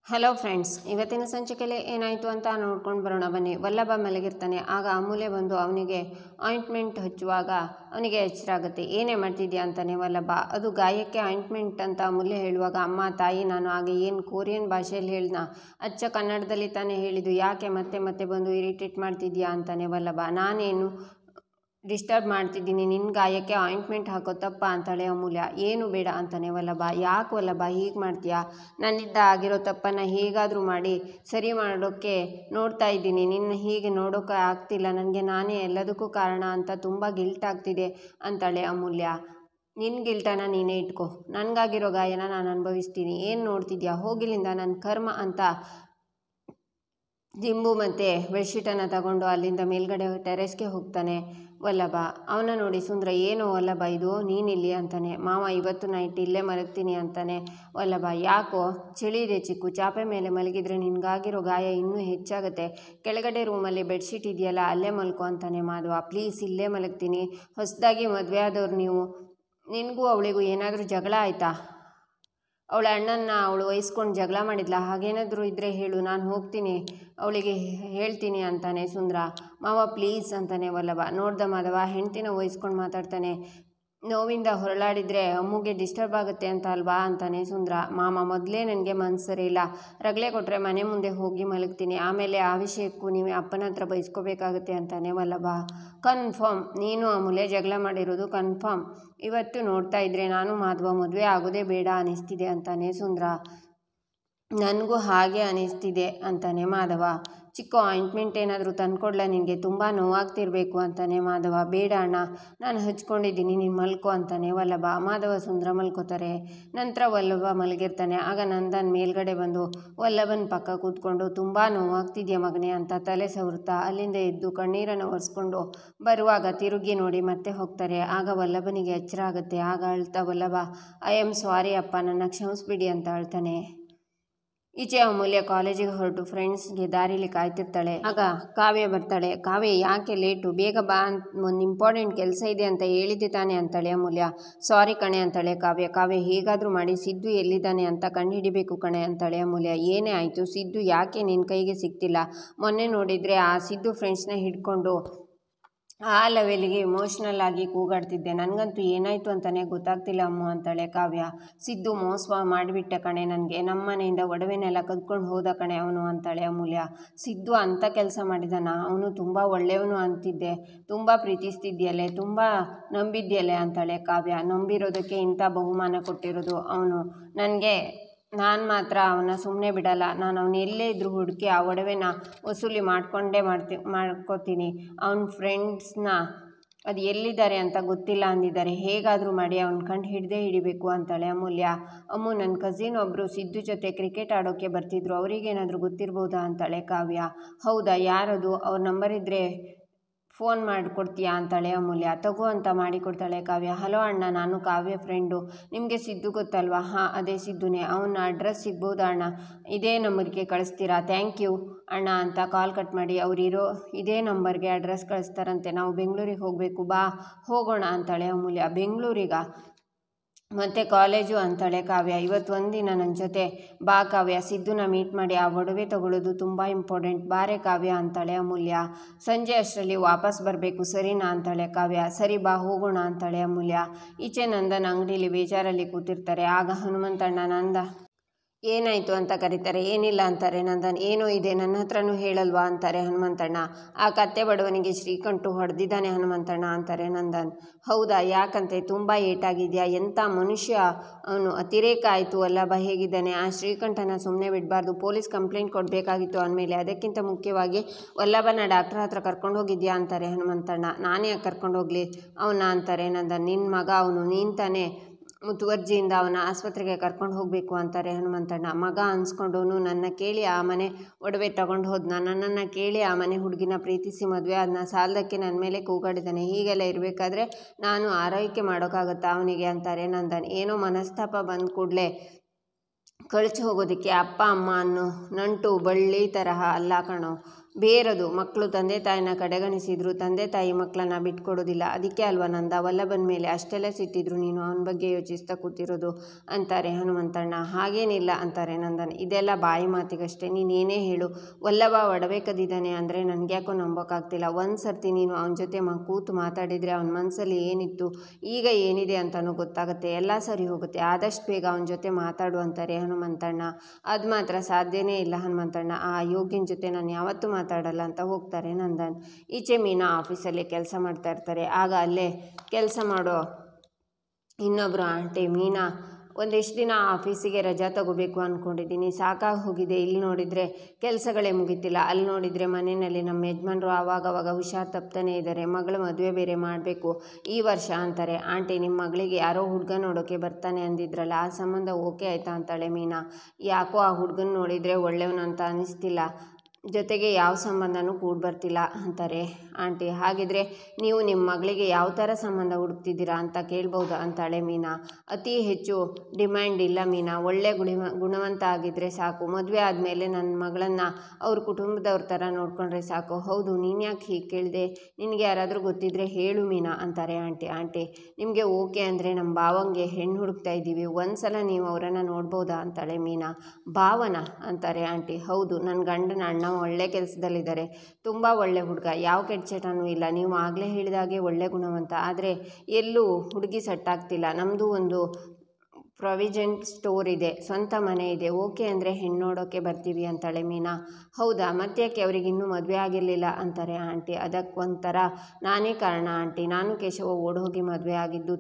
Hello friends, ಇವತ್ತಿನ ಸಂಚಿಕೆಯಲ್ಲಿ ಏನಾಯಿತು ಅಂತ ನೋಡ್ಕೊಂಡು ಬರೋಣ ಬನ್ನಿ. ವಲ್ಲಭ ಮಲಗಿರ್ತಾನೆ. ಆಗ ಅಮೂಲ್ಯ ಬಂದು ಅವನಿಗೆ ಆಯಿಂಟ್ಮೆಂಟ್ ಹಚ್ಚುವಾಗ ಅವನಿಗೆ ಎಚ್ಚರ ಆಗುತ್ತೆ. ಏನೇ ಮಾಡ್ತಿದ್ಯಾ ಅಂತಾನೆ ವಲ್ಲಭ. ಅದು ಗಾಯಕ್ಕೆ ಆಯಿಂಟ್ಮೆಂಟ್ ಅಂತ ಅಮೂಲ್ಯ ಹೇಳುವಾಗ, ಅಮ್ಮ ತಾಯಿ ನಾನು ಆಗ ಏನು ಕೊರಿಯನ್ ಭಾಷೆಯಲ್ಲಿ ಹೇಳ್ದ, ಅಚ್ಚ ಕನ್ನಡದಲ್ಲಿ ತಾನೇ ಹೇಳಿದ್ದು, ಯಾಕೆ ಮತ್ತೆ ಮತ್ತೆ ಬಂದು ಇರಿಟೇಟ್ ಮಾಡ್ತಿದ್ಯಾ ಅಂತಾನೆ ವಲ್ಲಭ. ನಾನೇನು ಡಿಸ್ಟರ್ಬ್ ಮಾಡ್ತಿದ್ದೀನಿ, ನಿನ್ನ ಗಾಯಕ್ಕೆ ಆಯಿಂಟ್ಮೆಂಟ್ ಹಾಕೋ ತಪ್ಪ ಅಂತಾಳೆ ಅಮೂಲ್ಯ. ಏನು ಬೇಡ ಅಂತಾನೆ ವಲ್ಲಭ. ಯಾಕೆ ವಲ್ಲಭ ಹೀಗೆ ಮಾಡ್ತೀಯಾ? ನನ್ನಿಂದ ಆಗಿರೋ ತಪ್ಪನ್ನು ಹೇಗಾದರೂ ಮಾಡಿ ಸರಿ ಮಾಡೋಕ್ಕೆ ನೋಡ್ತಾ ಇದ್ದೀನಿ. ನಿನ್ನ ಹೀಗೆ ನೋಡೋಕೆ ಆಗ್ತಿಲ್ಲ ನನಗೆ. ನಾನೇ ಎಲ್ಲದಕ್ಕೂ ಕಾರಣ ಅಂತ ತುಂಬ ಗಿಲ್ಟ್ ಆಗ್ತಿದೆ ಅಂತಾಳೆ ಅಮೂಲ್ಯ. ನಿನ್ನ ಗಿಲ್ಟನ್ನು ನೀನೇ ಇಟ್ಕೋ, ನನಗಾಗಿರೋ ಗಾಯನ ನಾನು ಅನುಭವಿಸ್ತೀನಿ. ಏನು ನೋಡ್ತಿದ್ಯಾ, ಹೋಗಿಲಿಂದ ನನ್ನ ಕರ್ಮ ಅಂತ ದಿಂಬು ಮತ್ತು ಬೆಡ್ಶೀಟನ್ನು ತಗೊಂಡು ಅಲ್ಲಿಂದ ಮೇಲ್ಗಡೆ ಟೆರೆಸ್ಗೆ ಹೋಗ್ತಾನೆ ವಲ್ಲಭ. ಅವನ ನೋಡಿ ಸುಂದ್ರ, ಏನು ವಲ್ಲಭ ಇದು ನೀನಿಲ್ಲಿ ಅಂತಾನೆ. ಮಾವ ಇವತ್ತು ನೈಟ್ ಇಲ್ಲೇ ಮಲಗ್ತೀನಿ ಅಂತಾನೆ ವಲ್ಲಭ. ಯಾಕೋ? ಚಳಿ ಇದೆ ಚಿಕ್ಕು, ಚಾಪೆ ಮೇಲೆ ಮಲಗಿದ್ರೆ ನಿನಗಾಗಿರೋ ಗಾಯ ಇನ್ನೂ ಹೆಚ್ಚಾಗುತ್ತೆ. ಕೆಳಗಡೆ ರೂಮಲ್ಲಿ ಬೆಡ್ಶೀಟ್ ಇದೆಯಲ್ಲ, ಅಲ್ಲೇ ಮಲ್ಕೋ ಅಂತಾನೆ ಮಾಧವ. ಪ್ಲೀಸ್ ಇಲ್ಲೇ ಮಲಗ್ತೀನಿ. ಹೊಸದಾಗಿ ಮದುವೆ ಆದವ್ರು ನೀವು, ನಿನಗೂ ಅವಳಿಗೂ ಏನಾದರೂ ಜಗಳ ಆಯಿತಾ? ಅವಳ ಅಣ್ಣನ್ನ ಅವಳು ವಹಿಸ್ಕೊಂಡು ಜಗಳ ಮಾಡಿದ್ಲ? ಹಾಗೇನಾದರೂ ಇದ್ದರೆ ಹೇಳು, ನಾನು ಹೋಗ್ತೀನಿ, ಅವಳಿಗೆ ಹೇಳ್ತೀನಿ ಅಂತಾನೆ ಸುಂದ್ರ. ಮಾವ ಪ್ಲೀಸ್ ಅಂತಾನೆ ವಲ್ಲಭ. ನೋಡ್ದ ಮಾಧವ ಹೆಂಡ್ತಿನ ವಹಿಸ್ಕೊಂಡು ಮಾತಾಡ್ತಾನೆ. ನೋವಿಂದ ಹೊರಳಾಡಿದರೆ ಅಮ್ಮಗೆ ಡಿಸ್ಟರ್ಬ್ ಆಗುತ್ತೆ ಅಂತ ಅಲ್ವಾ ಅಂತಾನೆ ಸುಂದ್ರ. ಮಾಮ ಮೊದಲೇ ನನಗೆ ಮನಸ್ಸು ಸರಿ ಇಲ್ಲ, ರಗಳೆ ಕೊಟ್ಟರೆ ಮನೆ ಮುಂದೆ ಹೋಗಿ ಮಲಗ್ತೀನಿ, ಆಮೇಲೆ ಆ ವಿಷಯಕ್ಕೂ ನೀವೇ ಅಪ್ಪನ ಹತ್ರ ಬಯಸ್ಕೋಬೇಕಾಗುತ್ತೆ ಅಂತಾನೆ ವಲ್ಲಭ. ಕನ್ಫರ್ಮ್ ನೀನು ಅಮೂಲ್ಯ ಜಗಳ ಮಾಡಿರೋದು ಕನ್ಫರ್ಮ್. ಇವತ್ತು ನೋಡ್ತಾ ಇದ್ರೆ ನಾನು ಮಾಧವ ಮದುವೆ ಆಗೋದೇ ಬೇಡ ಅನ್ನಿಸ್ತಿದೆ ಅಂತಾನೆ ಸುಂದ್ರ. ನನಗೂ ಹಾಗೆ ಅನ್ನಿಸ್ತಿದೆ ಅಂತಾನೆ ಮಾಧವ. ಚಿಕ್ಕ ಆಯಿಂಟ್ಮೆಂಟ್ ಏನಾದರೂ ತಂದ್ಕೊಡ್ಲ ನಿನಗೆ? ತುಂಬ ನೋವಾಗ್ತಿರ್ಬೇಕು ಅಂತಾನೆ ಮಾಧವ. ಬೇಡ ಅಣ್ಣ, ನಾನು ಹಚ್ಕೊಂಡಿದ್ದೀನಿ, ನೀನು ಮಲ್ಕೋ ಅಂತಾನೆ ವಲ್ಲಭ. ಮಾಧವ ಸುಂದ್ರ ಮಲ್ಕೋತಾರೆ. ನಂತರ ವಲ್ಲಭ ಮಲಗಿರ್ತಾನೆ. ಆಗ ನಂದನ್ ಮೇಲ್ಗಡೆ ಬಂದು ವಲ್ಲಭನ ಪಕ್ಕ ಕೂತ್ಕೊಂಡು, ತುಂಬ ನೋವಾಗ್ತಿದ್ಯಾ ಮಗನೇ ಅಂತ ತಲೆ ಸವರುತ್ತಾ ಅಲ್ಲಿಂದ ಎದ್ದು ಕಣ್ಣೀರನ್ನು ಒರೆಸ್ಕೊಂಡು ಬರುವಾಗ ತಿರುಗಿ ನೋಡಿ ಮತ್ತೆ ಹೋಗ್ತಾರೆ. ಆಗ ವಲ್ಲಭನಿಗೆ ಎಚ್ಚರ ಆಗುತ್ತೆ. ಆಗ ಅಳ್ತಾ ವಲ್ಲಭ, ಐ ಆಮ್ ಸಾರಿ ಅಪ್ಪ, ನನ್ನ ಕ್ಷಮಿಸ್ಬಿಡಿ ಅಂತ ಅಳ್ತಾನೆ. ಈಚೆ ಅಮೂಲ್ಯ ಕಾಲೇಜಿಗೆ ಹೊರಟು ಫ್ರೆಂಡ್ಸ್ಗೆ ದಾರಿಲಿ ಕಾಯ್ತಿರ್ತಾಳೆ. ಆಗ ಕಾವ್ಯ ಬರ್ತಾಳೆ. ಕಾವ್ಯ ಯಾಕೆ ಲೇಟು, ಬೇಗ ಬಾ, ಒಂದು ಇಂಪಾರ್ಟೆಂಟ್ ಕೆಲಸ ಇದೆ ಅಂತ ಹೇಳಿದ್ದೆ ತಾನೆ ಅಂತಾಳೆ ಅಮೂಲ್ಯ. ಸಾರಿ ಕಣೆ ಅಂತಾಳೆ ಕಾವ್ಯ. ಕಾವ್ಯ ಹೇಗಾದರೂ ಮಾಡಿ ಸಿದ್ದು ಎಲ್ಲಿದ್ದಾನೆ ಅಂತ ಕಂಡುಹಿಡಿಬೇಕು ಕಣೆ ಅಂತಾಳೆ ಅಮೂಲ್ಯ. ಏನೇ ಆಯಿತು, ಸಿದ್ದು ಯಾಕೆ ನಿನ್ನ ಕೈಗೆ ಸಿಗ್ತಿಲ್ಲ? ಮೊನ್ನೆ ನೋಡಿದರೆ ಆ ಸಿದ್ದು ಫ್ರೆಂಡ್ಸ್ನ ಹಿಡ್ಕೊಂಡು ಆ ಲೆವೆಲ್ಗೆ ಇಮೋಷ್ನಲ್ ಆಗಿ ಕೂಗಾಡ್ತಿದ್ದೆ. ನನಗಂತೂ ಏನಾಯಿತು ಅಂತಲೇ ಗೊತ್ತಾಗ್ತಿಲ್ಲ ಅಮ್ಮು ಅಂತಾಳೆ ಕಾವ್ಯ. ಸಿದ್ದು ಮೋಸ ಮಾಡಿಬಿಟ್ಟ ಕಣೆ ನನಗೆ, ನಮ್ಮ ಮನೆಯಿಂದ ಒಡವೆನೆಲ್ಲ ಕದ್ಕೊಂಡು ಹೋದ ಕಣೆ ಅವನು ಅಂತಾಳೆ ಅಮೂಲ್ಯ. ಸಿದ್ದು ಅಂಥ ಕೆಲಸ ಮಾಡಿದಾನ? ಅವನು ತುಂಬ ಒಳ್ಳೆಯವನು ಅಂತಿದ್ದೆ, ತುಂಬ ಪ್ರೀತಿಸ್ತಿದ್ಯಲೆ, ತುಂಬ ನಂಬಿದ್ಯಲೆ ಅಂತಾಳೆ ಕಾವ್ಯ. ನಂಬಿರೋದಕ್ಕೆ ಇಂಥ ಬಹುಮಾನ ಕೊಟ್ಟಿರೋದು ಅವನು ನನಗೆ. ನಾನು ಮಾತ್ರ ಅವನ ಸುಮ್ಮನೆ ಬಿಡಲ್ಲ. ನಾನು ಅವನು ಎಲ್ಲೇ ಇದ್ರೂ ಹುಡುಕಿ ಆ ಒಡವೆನ ವಸೂಲಿ ಮಾಡ್ಕೋತೀನಿ. ಅವನ ಫ್ರೆಂಡ್ಸ್ನ ಅದು ಎಲ್ಲಿದ್ದಾರೆ ಅಂತ ಗೊತ್ತಿಲ್ಲ ಅಂದಿದ್ದಾರೆ, ಹೇಗಾದರೂ ಮಾಡಿ ಅವನ ಕಂಡು ಹಿಡಿಬೇಕು ಅಂತಾಳೆ ಅಮೂಲ್ಯ. ಅಮ್ಮು, ನನ್ನ ಕಸಿನ್ ಒಬ್ಬರು ಸಿದ್ದು ಜೊತೆ ಕ್ರಿಕೆಟ್ ಆಡೋಕ್ಕೆ ಬರ್ತಿದ್ರು, ಅವರಿಗೇನಾದರೂ ಗೊತ್ತಿರ್ಬೋದಾ ಅಂತಾಳೆ ಕಾವ್ಯ. ಹೌದಾ, ಯಾರದು? ಅವ್ರ ನಂಬರ್ ಇದ್ದರೆ ಫೋನ್ ಮಾಡಿಕೊಡ್ತೀಯಾ ಅಂತಾಳೆ ಅಮೂಲ್ಯ. ತಗೋ ಅಂತ ಮಾಡಿಕೊಡ್ತಾಳೆ ಕಾವ್ಯ. ಹಲೋ ಅಣ್ಣ, ನಾನು ಕಾವ್ಯ ಫ್ರೆಂಡು, ನಿಮಗೆ ಸಿದ್ದು ಗೊತ್ತಲ್ವಾ? ಹಾಂ ಅದೇ ಸಿದ್ದುನೇ. ಅವನ ಅಡ್ರೆಸ್ ಸಿಗ್ಬೋದಾ ಅಣ್ಣ? ಇದೇ ನಂಬರ್ಗೆ ಕಳಿಸ್ತೀರಾ? ಥ್ಯಾಂಕ್ ಯು ಅಣ್ಣ ಅಂತ ಕಾಲ್ ಕಟ್ ಮಾಡಿ ಅವರಿರೋ ಇದೇ ನಂಬರ್ಗೆ ಅಡ್ರೆಸ್ ಕಳಿಸ್ತಾರಂತೆ. ನಾವು ಬೆಂಗಳೂರಿಗೆ ಹೋಗಬೇಕು, ಬಾ ಹೋಗೋಣ ಅಂತಾಳೆ ಅಮೂಲ್ಯ. ಬೆಂಗಳೂರಿಗ? ಮತ್ತು ಕಾಲೇಜು ಅಂತಾಳೆ ಕಾವ್ಯ. ಇವತ್ತು ಒಂದಿನ ನನ್ನ ಜೊತೆ ಬಾ ಕಾವ್ಯ, ಸಿದ್ದುನ ಮೀಟ್ ಮಾಡಿ ಆ ಒಡವೆ ತಗೊಳ್ಳೋದು ತುಂಬ ಇಂಪಾರ್ಟೆಂಟ್, ಬಾರೆ ಕಾವ್ಯ ಅಂತಾಳೆ ಅಮೂಲ್ಯ. ಸಂಜೆ ಅಷ್ಟರಲ್ಲಿ ವಾಪಸ್ ಬರಬೇಕು ಸರಿನಾ ಅಂತಾಳೆ ಕಾವ್ಯ. ಸರಿ ಬಾ ಹೋಗೋಣ ಅಂತಾಳೆ ಅಮೂಲ್ಯ. ಈಚೆ ನಂದನ್ ಅಂಗಡಿಲಿ ಬೇಜಾರಲ್ಲಿ ಕೂತಿರ್ತಾರೆ. ಆಗ ಹನುಮಂತಣ್ಣ ನಂದ ಏನಾಯಿತು ಅಂತ ಕರೀತಾರೆ. ಏನಿಲ್ಲ ಅಂತಾರೆ ನಂದನ್. ಏನೋ ಇದೆ, ನನ್ನ ಹತ್ರನೂ ಹೇಳಲ್ವಾ ಅಂತಾರೆ ಹನುಮಂತಣ್ಣ. ಆ ಕತ್ತೆ ಬಡವನಿಗೆ ಶ್ರೀಕಂಠು ಹೊಡೆದಿದ್ದಾನೆ ಹನುಮಂತಣ್ಣ ಅಂತಾರೆ ನಂದನ್. ಹೌದಾ, ಯಾಕಂತೆ? ತುಂಬ ಏಟಾಗಿದೆಯಾ? ಎಂಥ ಮನುಷ್ಯ ಅವನು, ಅತಿರೇಕ ಆಯಿತು. ವಲ್ಲಭ ಹೇಗಿದ್ದಾನೆ? ಆ ಶ್ರೀಕಂಠನ ಸುಮ್ಮನೆ ಬಿಡಬಾರ್ದು, ಪೊಲೀಸ್ ಕಂಪ್ಲೇಂಟ್ ಕೊಡಬೇಕಾಗಿತ್ತು ಅಂದಮೇಲೆ. ಅದಕ್ಕಿಂತ ಮುಖ್ಯವಾಗಿ ವಲ್ಲಭನ ಡಾಕ್ಟ್ರ್ ಹತ್ರ ಕರ್ಕೊಂಡು ಹೋಗಿದ್ಯಾ ಅಂತಾರೆ ಹನುಮಂತಣ್ಣ. ನಾನು ಯಾಕೆ ಕರ್ಕೊಂಡು ಹೋಗಲಿ ಅವನ್ನ ಅಂತಾರೆ ನಂದನ್. ನಿನ್ನ ಮಗ ಅವನು, ನೀನು ತಾನೇ ಮುತುವರ್ಜಿಯಿಂದ ಅವನ ಆಸ್ಪತ್ರೆಗೆ ಕರ್ಕೊಂಡು ಹೋಗಬೇಕು ಅಂತಾರೆ ಹನುಮಂತಣ್ಣ. ಮಗ ಅನ್ಸ್ಕೊಂಡವನು ನನ್ನ ಕೇಳಿ ಆ ಮನೆ ಒಡವೆ ತಗೊಂಡು ಹೋದ್ನ, ನನ್ನನ್ನು ಕೇಳಿ ಆ ಮನೆ ಹುಡುಗಿನ ಪ್ರೀತಿಸಿ ಮದುವೆ ಅದನ್ನ ಸಾಲದಕ್ಕೆ ನನ್ನ ಮೇಲೆ ಕೂಗಾಡಿದ್ದಾನೆ. ಹೀಗೆಲ್ಲ ಇರಬೇಕಾದ್ರೆ ನಾನು ಆರೈಕೆ ಮಾಡೋಕ್ಕಾಗತ್ತಾ ಅವನಿಗೆ ಅಂತಾರೆ ನಂದನ್. ಏನೋ ಮನಸ್ತಾಪ ಬಂದ ಕೂಡಲೇ ಕಳಚಿ ಹೋಗೋದಕ್ಕೆ ಅಪ್ಪ ಅಮ್ಮ ಅನ್ನೋ ನಂಟು ಬಳ್ಳಿ ತರಹ ಅಲ್ಲ ಕಣೋ ಬೇರದು. ಮಕ್ಕಳು ತಂದೆ ತಾಯಿನ ಕಡೆಗಣಿಸಿದ್ರು ತಂದೆ ತಾಯಿ ಮಕ್ಕಳನ್ನ ಬಿಟ್ಕೊಡೋದಿಲ್ಲ. ಅದಕ್ಕೆ ಅಲ್ವಾ ನಂದ ವಲ್ಲಭನ ಮೇಲೆ ಅಷ್ಟೆಲ್ಲ ಸಿಟ್ಟಿದ್ರು ನೀನು ಅವನ ಬಗ್ಗೆ ಯೋಚಿಸ್ತಾ ಕೂತಿರೋದು ಅಂತಾರೆ ಹನುಮಂತಣ್ಣ. ಹಾಗೇನಿಲ್ಲ ಅಂತಾರೆ ನಂದನ್. ಇದೆಲ್ಲ ಬಾಯಿ ಮಾತಿಗಷ್ಟೇ, ನೀನೇನೇ ಹೇಳು. ವಲ್ಲಭ ಒಡವೆ ಕದಿದ್ದಾನೆ ಅಂದರೆ ನನಗ್ಯಾಕೋ ನಂಬೋಕ್ಕಾಗ್ತಿಲ್ಲ. ಒಂದು ಸರ್ತಿ ನೀನು ಅವನ ಜೊತೆ ಕೂತು ಮಾತಾಡಿದರೆ ಅವನ ಮನಸ್ಸಲ್ಲಿ ಏನಿತ್ತು ಈಗ ಏನಿದೆ ಅಂತಲೂ ಗೊತ್ತಾಗುತ್ತೆ, ಎಲ್ಲ ಸರಿ ಹೋಗುತ್ತೆ. ಆದಷ್ಟು ಬೇಗ ಅವನ ಜೊತೆ ಮಾತಾಡು ಅಂತಾರೆ ಹನುಮಂತಣ್ಣ. ಅದು ಮಾತ್ರ ಸಾಧ್ಯನೇ ಇಲ್ಲ ಹನುಮಂತಣ್ಣ, ಆ ಯೋಗಿನ ಜೊತೆ ನಾನು ಯಾವತ್ತೂ ಮಾತಾಡಲ್ಲ ಅಂತ ಹೋಗ್ತಾರೆ ನಂದನ್. ಈಚೆ ಮೀನಾ ಆಫೀಸಲ್ಲಿ ಕೆಲಸ ಮಾಡ್ತಾ ಇರ್ತಾರೆ. ಆಗ ಅಲ್ಲೇ ಕೆಲಸ ಮಾಡೋ ಇನ್ನೊಬ್ಬರು ಆಂಟಿ, ಮೀನಾ ಒಂದಿಷ್ಟು ದಿನ ಆಫೀಸಿಗೆ ರಜಾ ತಗೋಬೇಕು ಅಂದ್ಕೊಂಡಿದ್ದೀನಿ, ಸಾಕಾಗಿ ಹೋಗಿದೆ. ಇಲ್ಲಿ ನೋಡಿದರೆ ಕೆಲಸಗಳೇ ಮುಗಿತಿಲ್ಲ, ಅಲ್ಲಿ ನೋಡಿದರೆ ಮನೆಯಲ್ಲಿ ನಮ್ಮ ಯಜಮಾನರು ಆವಾಗವಾಗ ಹುಷಾರು ತಪ್ತಾನೇ ಇದ್ದಾರೆ. ಮಗಳ ಮದುವೆ ಬೇರೆ ಮಾಡಬೇಕು ಈ ವರ್ಷ ಅಂತಾರೆ. ಆಂಟಿ, ನಿಮ್ಮ ಮಗಳಿಗೆ ಯಾರೋ ಹುಡುಗ ನೋಡೋಕ್ಕೆ ಬರ್ತಾನೆ ಅಂದಿದ್ರಲ್ಲ, ಆ ಸಂಬಂಧ ಓಕೆ ಆಯಿತಾ ಅಂತಾಳೆ ಮೀನಾ. ಯಾಕೋ ಆ ಹುಡುಗನ ನೋಡಿದರೆ ಒಳ್ಳೆಯವನು ಅಂತ ಅನಿಸ್ತಿಲ್ಲ, ಜೊತೆಗೆ ಯಾವ ಸಂಬಂಧನೂ ಕೂಡ ಬರ್ತಿಲ್ಲ ಅಂತಾರೆ ಆಂಟಿ. ಹಾಗಿದ್ರೆ ನೀವು ನಿಮ್ಮ ಮಗಳಿಗೆ ಯಾವ ಥರ ಸಂಬಂಧ ಹುಡುಕ್ತಿದ್ದೀರಾ ಅಂತ ಕೇಳ್ಬೋದು ಅಂತಾಳೆ ಮೀನಾ. ಅತಿ ಹೆಚ್ಚು ಡಿಮ್ಯಾಂಡ್ ಇಲ್ಲ ಮೀನಾ, ಒಳ್ಳೆ ಗುಣವಂತ ಆಗಿದ್ದರೆ ಸಾಕು. ಮದುವೆ ಆದಮೇಲೆ ನನ್ನ ಮಗಳನ್ನು ಅವ್ರ ಕುಟುಂಬದವ್ರ ಥರ ನೋಡಿಕೊಂಡ್ರೆ ಸಾಕು. ಹೌದು, ನೀನು ಯಾಕೆ ಹೀಗೆ ಕೇಳಿದೆ? ನಿನಗೆ ಯಾರಾದರೂ ಗೊತ್ತಿದ್ದರೆ ಹೇಳು ಮೀನಾ ಅಂತಾರೆ ಆಂಟಿ. ನಿಮಗೆ ಓಕೆ ಅಂದರೆ ನಮ್ಮ ಭಾವಂಗೆ ಹೆಣ್ಣು ಹುಡುಕ್ತಾ ಇದ್ದೀವಿ, ಒಂದು ಸಲ ನೀವು ಅವರನ್ನು ನೋಡ್ಬೋದಾ ಅಂತಾಳೆ ಮೀನಾ. ಭಾವನ ಅಂತಾರೆ ಆಂಟಿ. ಹೌದು, ನನ್ನ ಗಂಡನ ಅಣ್ಣ ಒಳ್ಳೆ ಕೆಲಸದಲ್ಲಿದ್ದಾರೆ, ತುಂಬ ಒಳ್ಳೆ ಹುಡುಗ, ಯಾವ ಕೆಟ್ಟ ಚಟನೂ ಇಲ್ಲ. ನೀವು ಆಗಲೇ ಹೇಳಿದಾಗೆ ಒಳ್ಳೆ ಗುಣವಂತ, ಆದರೆ ಎಲ್ಲೂ ಹುಡುಗಿ ಸೆಟ್ ಆಗ್ತಿಲ್ಲ. ನಮ್ಮದು ಒಂದು ಪ್ರಾವಿಷನ್ ಸ್ಟೋರ್ ಇದೆ, ಸ್ವಂತ ಮನೆ ಇದೆ, ಓಕೆ ಅಂದರೆ ಹೆಣ್ಣು ನೋಡೋಕ್ಕೆ ಬರ್ತೀವಿ ಅಂತಾಳೆ ಮೀನಾ. ಹೌದಾ, ಮತ್ತ್ಯಾಕೆ ಅವ್ರಿಗೆ ಇನ್ನೂ ಮದುವೆ ಆಗಿರಲಿಲ್ಲ ಅಂತಾರೆ ಆಂಟಿ. ಅದಕ್ಕೊಂಥರ ನಾನೇ ಕಾರಣ ಆಂಟಿ. ನಾನು ಕೇಶವ ಓಡೋಗಿ ಮದುವೆ ಆಗಿದ್ದು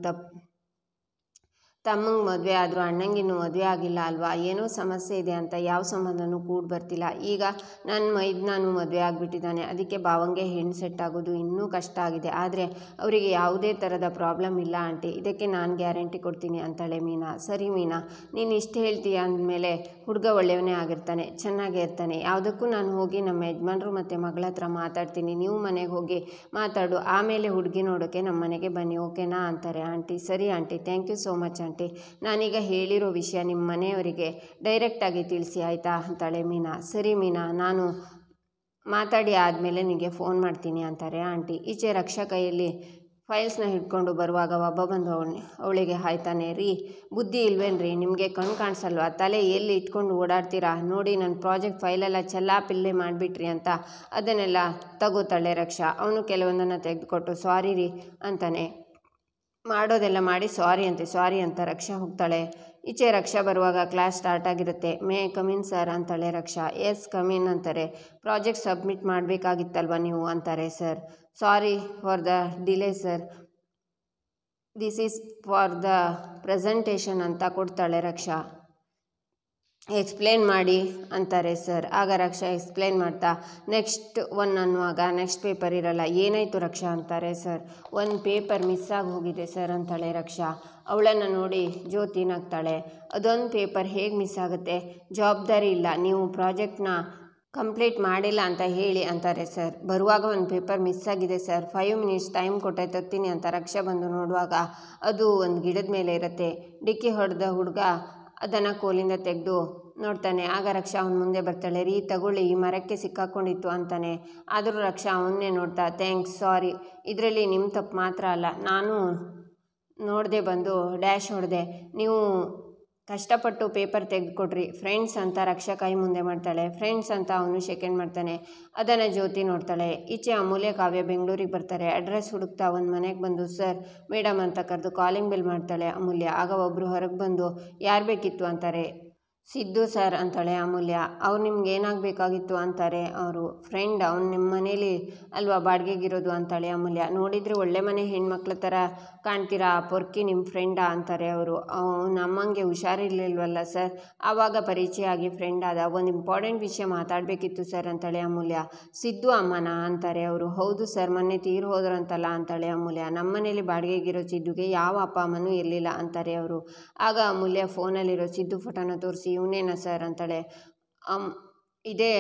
ತಮ್ಮಂಗೆ ಮದುವೆ ಆದರೂ ಅಣ್ಣಂಗಿನ್ನೂ ಮದುವೆ ಆಗಿಲ್ಲ ಅಲ್ವಾ, ಏನೋ ಸಮಸ್ಯೆ ಇದೆ ಅಂತ ಯಾವ ಸಂಬಂಧನೂ ಕೂಡ ಬರ್ತಿಲ್ಲ. ಈಗ ನನ್ನ ಮೈದ್ನಾನು ಮದುವೆ ಆಗಿಬಿಟ್ಟಿದ್ದಾನೆ, ಅದಕ್ಕೆ ಭಾವಂಗೆ ಹೆಣ್ಣು ಸೆಟ್ ಆಗೋದು ಇನ್ನೂ ಕಷ್ಟ ಆಗಿದೆ. ಆದರೆ ಅವರಿಗೆ ಯಾವುದೇ ಥರದ ಪ್ರಾಬ್ಲಮ್ ಇಲ್ಲ ಆಂಟಿ, ಇದಕ್ಕೆ ನಾನು ಗ್ಯಾರಂಟಿ ಕೊಡ್ತೀನಿ ಅಂತಾಳೆ ಮೀನಾ. ಸರಿ ಮೀನಾ, ನೀನು ಇಷ್ಟು ಹೇಳ್ತೀಯ ಅಂದಮೇಲೆ ಹುಡುಗ ಒಳ್ಳೆಯವನೇ ಆಗಿರ್ತಾನೆ, ಚೆನ್ನಾಗೇ ಇರ್ತಾನೆ. ಯಾವುದಕ್ಕೂ ನಾನು ಹೋಗಿ ನಮ್ಮ ಯಜಮಾನರು ಮತ್ತು ಮಗಳ ಹತ್ರ ಮಾತಾಡ್ತೀನಿ, ನೀವು ಮನೆಗೆ ಹೋಗಿ ಮಾತಾಡು, ಆಮೇಲೆ ಹುಡುಗಿ ನೋಡೋಕ್ಕೆ ನಮ್ಮ ಮನೆಗೆ ಬನ್ನಿ, ಓಕೆನಾ ಅಂತಾರೆ ಆಂಟಿ. ಸರಿ aunty, thank you so much aunty. ನಾನೀಗ ಹೇಳಿರೋ ವಿಷಯ ನಿಮ್ಮ ಮನೆಯವರಿಗೆ ಡೈರೆಕ್ಟಾಗಿ ತಿಳಿಸಿ ಆಯಿತಾ ಅಂತಾಳೆ ಮೀನಾ. ಸರಿ ಮೀನಾ, ನಾನು ಮಾತಾಡಿ ಆದಮೇಲೆ ನಿನಗೆ ಫೋನ್ ಮಾಡ್ತೀನಿ ಅಂತಾರೆ ಆಂಟಿ. ಈಚೆ ರಕ್ಷಾ ಕೈಯಲ್ಲಿ ಫೈಲ್ಸ್ನ ಹಿಡ್ಕೊಂಡು ಬರುವಾಗ ಒಬ್ಬ ಬಂದು ಅವಳಿಗೆ ಹಾಯ್ತಾನೆ. ರೀ, ಬುದ್ಧಿ ಇಲ್ವೇನ್ರಿ ನಿಮಗೆ? ಕಣ್ಣು ಕಾಣಿಸಲ್ವಾ? ತಲೆ ಎಲ್ಲಿ ಇಟ್ಕೊಂಡು ಓಡಾಡ್ತೀರಾ? ನೋಡಿ, ನನ್ನ ಪ್ರಾಜೆಕ್ಟ್ ಫೈಲೆಲ್ಲ ಚೆಲ್ಲಾಪಿಲ್ಲೆ ಮಾಡಿಬಿಟ್ರಿ ಅಂತ ಅದನ್ನೆಲ್ಲ ತಗೋತಾಳೆ ರಕ್ಷಾ. ಅವನು ಕೆಲವೊಂದನ್ನು ತೆಗೆದುಕೊಟ್ಟು ಸಾರಿ ರೀ ಅಂತಾನೆ. ಮಾಡೋದೆಲ್ಲ ಮಾಡಿ ಸಾರಿ ಅಂತ ರಕ್ಷಾ ಹೋಗ್ತಾಳೆ. ಈಚೆ ರಕ್ಷಾ ಬರುವಾಗ ಕ್ಲಾಸ್ ಸ್ಟಾರ್ಟ್ ಆಗಿರುತ್ತೆ. ಮೇ ಕಮಿನ್ ಸರ್ ಅಂತಾಳೆ ರಕ್ಷಾ. ಎಸ್ ಕಮಿನ್ ಅಂತಾರೆ. ಪ್ರಾಜೆಕ್ಟ್ ಸಬ್ಮಿಟ್ ಮಾಡಬೇಕಾಗಿತ್ತಲ್ವ ನೀವು ಅಂತಾರೆ. Sir, sorry for the delay sir, this is for the presentation ಅಂತ ಕೊಡ್ತಾಳೆ ರಕ್ಷಾ. ಎಕ್ಸ್ಪ್ಲೇನ್ ಮಾಡಿ ಅಂತಾರೆ ಸರ್. ಆಗ ರಕ್ಷಾ ಎಕ್ಸ್ಪ್ಲೇನ್ ಮಾಡ್ತಾ ನೆಕ್ಸ್ಟ್ ಒನ್ ಅನ್ನುವಾಗ ನೆಕ್ಸ್ಟ್ ಪೇಪರ್ ಇರಲ್ಲ. ಏನಾಯಿತು ರಕ್ಷಾ ಅಂತಾರೆ ಸರ್. ಒಂದು ಪೇಪರ್ ಮಿಸ್ ಆಗಿ ಹೋಗಿದೆ ಸರ್ ಅಂತಾಳೆ ರಕ್ಷಾ. ಅವಳನ್ನು ನೋಡಿ ಜ್ಯೋತಿ ನಗ್ತಾಳೆ. ಅದೊಂದು ಪೇಪರ್ ಹೇಗೆ ಮಿಸ್ ಆಗುತ್ತೆ? ಜವಾಬ್ದಾರಿ ಇಲ್ಲ, ನೀವು ಪ್ರಾಜೆಕ್ಟ್ನ ಕಂಪ್ಲೀಟ್ ಮಾಡಿಲ್ಲ ಅಂತ ಹೇಳಿ ಅಂತಾರೆ ಸರ್. ಬರುವಾಗ ಒಂದು ಪೇಪರ್ ಮಿಸ್ ಆಗಿದೆ ಸರ್, 5 ಮಿನಿಟ್ಸ್ ಟೈಮ್ ಕೊಟ್ಟೆ ತರ್ತೀನಿ ಅಂತ ರಕ್ಷಾ ಬಂದು ನೋಡುವಾಗ ಅದು ಒಂದು ಗಿಡದ ಮೇಲೆ ಇರುತ್ತೆ. ಡಿಕ್ಕಿ ಹೊಡೆದ ಹುಡುಗ ಅದನ್ನು ಕೋಲಿಂದ ತೆಗೆದು ನೋಡ್ತಾನೆ. ಆಗ ರಕ್ಷಾ ಅವನ ಮುಂದೆ ಬರ್ತಾಳೆ. ರೀ, ತಗೊಳ್ಳಿ, ಈ ಮರಕ್ಕೆ ಸಿಕ್ಕಾಕೊಂಡಿತ್ತು ಅಂತಾನೆ. ಆದರೂ ರಕ್ಷಾ ಅವನ್ನೇ ನೋಡ್ತಾ ಥ್ಯಾಂಕ್ಸ್, ಸಾರಿ, ಇದರಲ್ಲಿ ನಿಮ್ಮ ತಪ್ಪು ಮಾತ್ರ ಅಲ್ಲ, ನಾನು ನೋಡದೆ ಬಂದು ಡ್ಯಾಶ್ ಹೊಡೆದೆ, ನೀವು ಕಷ್ಟಪಟ್ಟು ಪೇಪರ್ ತೆಗೆದುಕೊಡ್ರಿ. ಫ್ರೆಂಡ್ಸ್ ಅಂತ ರಕ್ಷಾ ಕೈ ಮುಂದೆ ಮಾಡ್ತಾಳೆ. ಫ್ರೆಂಡ್ಸ್ ಅಂತ ಅವನು ಸೆಕೆಂಡ್ ಮಾಡ್ತಾನೆ. ಅದನ್ನು ಜ್ಯೋತಿ ನೋಡ್ತಾಳೆ. ಈಚೆ ಅಮೂಲ್ಯ ಕಾವ್ಯ ಬೆಂಗಳೂರಿಗೆ ಬರ್ತಾರೆ. ಅಡ್ರೆಸ್ ಹುಡುಕ್ತಾ ಒಂದು ಮನೆಗೆ ಬಂದು ಸರ್ ಮೇಡಮ್ ಅಂತ ಕರೆದು ಕಾಲಿಂಗ್ ಬೆಲ್ ಮಾಡ್ತಾಳೆ ಅಮೂಲ್ಯ. ಆಗ ಒಬ್ಬರು ಹೊರಗೆ ಬಂದು ಯಾರು ಬೇಕಿತ್ತು ಅಂತಾರೆ. ಸಿದ್ದು ಸರ್ ಅಂತಾಳೆ ಅಮೂಲ್ಯ. ಅವ್ರು ನಿಮ್ಗೆ ಏನಾಗಬೇಕಾಗಿತ್ತು ಅಂತಾರೆ ಅವರು. ಫ್ರೆಂಡ್, ಅವ್ನು ನಿಮ್ಮ ಮನೇಲಿ ಅಲ್ವಾ ಬಾಡಿಗೆಗಿರೋದು ಅಂತಾಳೆ ಅಮೂಲ್ಯ. ನೋಡಿದರೆ ಒಳ್ಳೆ ಮನೆ ಹೆಣ್ಮಕ್ಳ ಥರ ಕಾಣ್ತೀರಾ, ಪೊರ್ಕಿ ನಿಮ್ಮ ಫ್ರೆಂಡಾ ಅಂತಾರೆ ಅವರು. ನಮ್ಮಂಗೆ ಹುಷಾರಿರ್ಲಿಲ್ವಲ್ಲ ಸರ್, ಆವಾಗ ಪರಿಚಯ ಆಗಿ ಫ್ರೆಂಡ್ ಆದ. ಒಂದು ಇಂಪಾರ್ಟೆಂಟ್ ವಿಷಯ ಮಾತಾಡಬೇಕಿತ್ತು ಸರ್ ಅಂತಾಳೆ ಅಮೂಲ್ಯ. ಸಿದ್ದು ಅಮ್ಮನ ಅಂತಾರೆ ಅವರು. ಹೌದು ಸರ್, ಮೊನ್ನೆ ತೀರು ಹೋದ್ರಂತಲ್ಲ ಅಂತಾಳೆ ಅಮೂಲ್ಯ. ನಮ್ಮ ಮನೇಲಿ ಬಾಡಿಗೆಗಿರೋ ಸಿದ್ದುಗೆ ಯಾವ ಅಪ್ಪ ಅಮ್ಮನೂ ಇರಲಿಲ್ಲ ಅಂತಾರೆ ಅವರು. ಆಗ ಅಮೂಲ್ಯ ಫೋನಲ್ಲಿರೋ ಸಿದ್ದು ಫೋಟೋನ ತೋರಿಸಿ ಇವನೇನಾ ಸರ್ ಅಂತಾಳೆ. ಇದೇ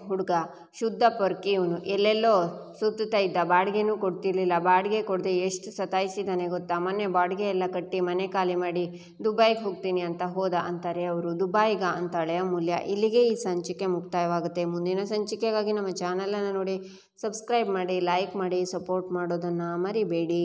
ಹುಡುಗ ಶುದ್ಧ ಪೊರ್ಕಿ ಇವನು. ಎಲ್ಲೆಲ್ಲೋ ಸುತ್ತುತ್ತಾ ಇದ್ದ, ಬಾಡಿಗೆನೂ ಕೊಡ್ತಿರ್ಲಿಲ್ಲ. ಬಾಡಿಗೆ ಕೊಡದೆ ಎಷ್ಟು ಸತಾಯಿಸಿದ್ದಾನೆ ಗೊತ್ತಾ. ಮೊನ್ನೆ ಬಾಡಿಗೆ ಎಲ್ಲ ಕಟ್ಟಿ ಮನೆ ಖಾಲಿ ಮಾಡಿ ದುಬೈಗೆ ಹೋಗ್ತೀನಿ ಅಂತ ಹೋದ ಅಂತಾರೆ ಅವರು. ದುಬೈಗ ಅಂತಾಳೆ ಅಮೂಲ್ಯ. ಇಲ್ಲಿಗೆ ಈ ಸಂಚಿಕೆ ಮುಕ್ತಾಯವಾಗುತ್ತೆ. ಮುಂದಿನ ಸಂಚಿಕೆಗಾಗಿ ನಮ್ಮ ಚಾನಲನ್ನು ನೋಡಿ ಸಬ್ಸ್ಕ್ರೈಬ್ ಮಾಡಿ, ಲೈಕ್ ಮಾಡಿ, ಸಪೋರ್ಟ್ ಮಾಡೋದನ್ನು ಮರಿಬೇಡಿ.